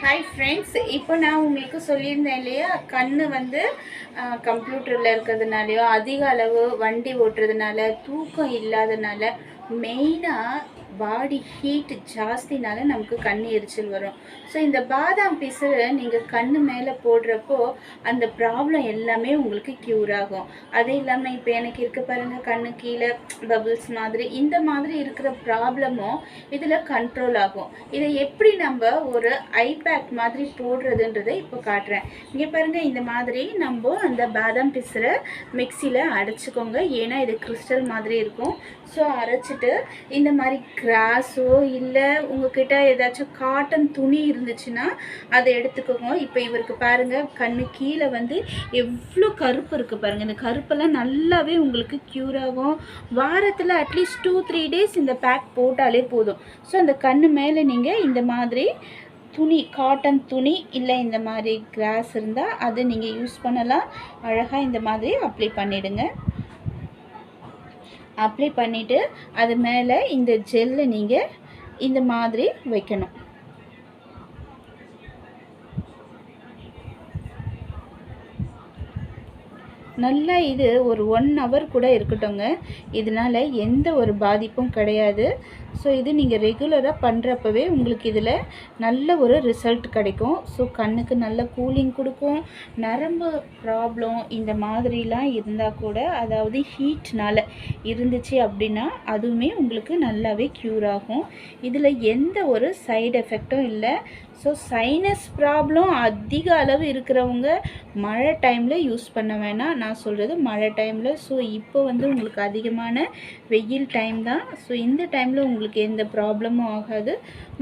Hi friends, இப்போ நான் உங்களுக்கு சொல்லியிருந்தேன் இல்லையா, கண் வந்து கம்ப்யூட்டரில் இருக்கிறதுனாலையோ அதிக அளவு வண்டி ஓட்டுறதுனால தூக்கம் இல்லாதனால மெயினாக பாடி ஹீட் ஜாஸ்தினால நமக்கு கண் எரிச்சல் வரும். ஸோ இந்த பாதாம் பிசுறு நீங்கள் கண் மேலே போடுறப்போ அந்த ப்ராப்ளம் எல்லாமே உங்களுக்கு க்யூர் ஆகும். அது இல்லாமல் இப்போ எனக்கு இருக்க பாருங்கள், கண்ணு கீழே பபிள்ஸ் மாதிரி இந்த மாதிரி இருக்கிற ப்ராப்ளமும் இதில் கண்ட்ரோல் ஆகும். இதை எப்படி நம்ம ஒரு ஐபேக் மாதிரி போடுறதுன்றதை இப்போ காட்டுறேன். இங்கே பாருங்கள், இந்த மாதிரி நம்ம அந்த பாதாம் பிசுரை மிக்சியில் அரைச்சிக்கோங்க. ஏன்னா இது கிறிஸ்டல் மாதிரி இருக்கும். ஸோ அரைச்சிட்டு இந்த மாதிரி கிராஸோ இல்லை உங்ககிட்ட ஏதாச்சும் காட்டன் துணி இருந்துச்சுன்னா அதை எடுத்துக்கோங்க. இப்போ இவருக்கு பாருங்கள், கண்ணு கீழே வந்து எவ்வளோ கருப்பு இருக்குது பாருங்கள். இந்த கருப்பெல்லாம் நல்லாவே உங்களுக்கு க்யூர் ஆகும். வாரத்தில் அட்லீஸ்ட் 2-3 டேஸ் இந்த பேக் போட்டாலே போதும். ஸோ அந்த கண்ணு மேலே நீங்கள் இந்த மாதிரி துணி, காட்டன் துணி இல்லை இந்த மாதிரி கிராஸ் இருந்தால் அது நீங்கள் யூஸ் பண்ணலாம். அழகாக இந்த மாதிரி அப்ளை பண்ணிவிடுங்க. அப்ளை பண்ணிவிட்டு அது மேலே இந்த ஜெல்லை நீங்கள் இந்த மாதிரி வைக்கணும். நல்லா இது ஒரு 1 ஹவர் கூட இருக்கட்டும்ங்க. இதனால் எந்த ஒரு பாதிப்பும் கிடையாது. ஸோ இது நீங்கள் ரெகுலராக பண்ணுறப்பவே உங்களுக்கு இதில் நல்ல ஒரு ரிசல்ட் கிடைக்கும். ஸோ கண்ணுக்கு நல்ல கூலிங் கொடுக்கும். நரம்பு ப்ராப்ளம் இந்த மாதிரிலாம் இருந்தால் கூட, அதாவது ஹீட்னால் இருந்துச்சு அப்படின்னா அதுவுமே உங்களுக்கு நல்லாவே க்யூர் ஆகும். இதில் எந்த ஒரு சைடு எஃபெக்டும் இல்லை. ஸோ சைனஸ் ப்ராப்ளம் அதிக அளவு இருக்கிறவங்க மழை டைமில் யூஸ் பண்ண வேணாம். நான் சொல்கிறது மழை டைமில். ஸோ இப்போ வந்து உங்களுக்கு அதிகமான வெயில் டைம் தான். ஸோ இந்த டைமில் உங்களுக்கு எந்த ப்ராப்ளமும் ஆகாது.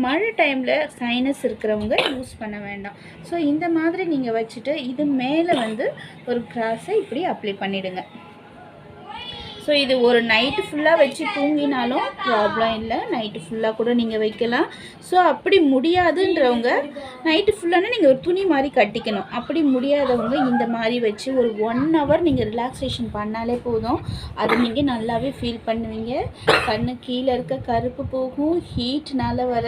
மழை டைமில் சைனஸ் இருக்கிறவங்க யூஸ் பண்ண வேண்டாம். ஸோ இந்த மாதிரி நீங்கள் வச்சுட்டு இது மேலே வந்து ஒரு கிராஸை இப்படி அப்ளை பண்ணிவிடுங்க. ஸோ இது ஒரு நைட்டு ஃபுல்லாக வச்சு தூங்கினாலும் ப்ராப்ளம் இல்லை. நைட்டு ஃபுல்லாக கூட நீங்கள் வைக்கலாம். ஸோ அப்படி முடியாதுன்றவங்க நைட்டு ஃபுல்லானா நீங்கள் ஒரு துணி மாதிரி கட்டிக்கணும். அப்படி முடியாதவங்க இந்த மாதிரி வச்சு ஒரு 1 ஹவர் நீங்கள் ரிலாக்ஸேஷன் பண்ணாலே போதும். அது நீங்கள் நல்லாவே ஃபீல் பண்ணுவீங்க. கண்ணு கீழே இருக்க கருப்பு போகும். ஹீட்னால் வர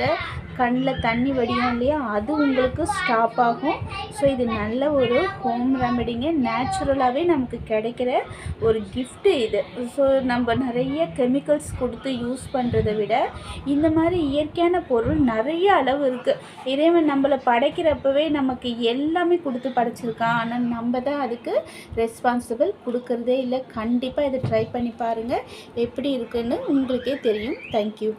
கண்ணில் தண்ணி வடியும் இல்லையா, அது உங்களுக்கு ஸ்டாப் ஆகும். ஸோ இது நல்ல ஒரு ஹோம் ரெமெடிங்க. நேச்சுரலாகவே நமக்கு கிடைக்கிற ஒரு கிஃப்ட்டு இது. ஸோ நம்ம நிறைய கெமிக்கல்ஸ் கொடுத்து யூஸ் பண்ணுறதை விட இந்த மாதிரி இயற்கையான பொருள் நிறைய அளவு இருக்குது. இறைவன் நம்மளை படைக்கிறப்பவே நமக்கு எல்லாமே கொடுத்து படைச்சிருக்கான். ஆனால் நம்ம தான் அதுக்கு ரெஸ்பான்சிபிள் கொடுக்கறதே இல்லை. கண்டிப்பாக இதை ட்ரை பண்ணி பாருங்கள், எப்படி இருக்குன்னு உங்களுக்கே தெரியும். தேங்க்யூ.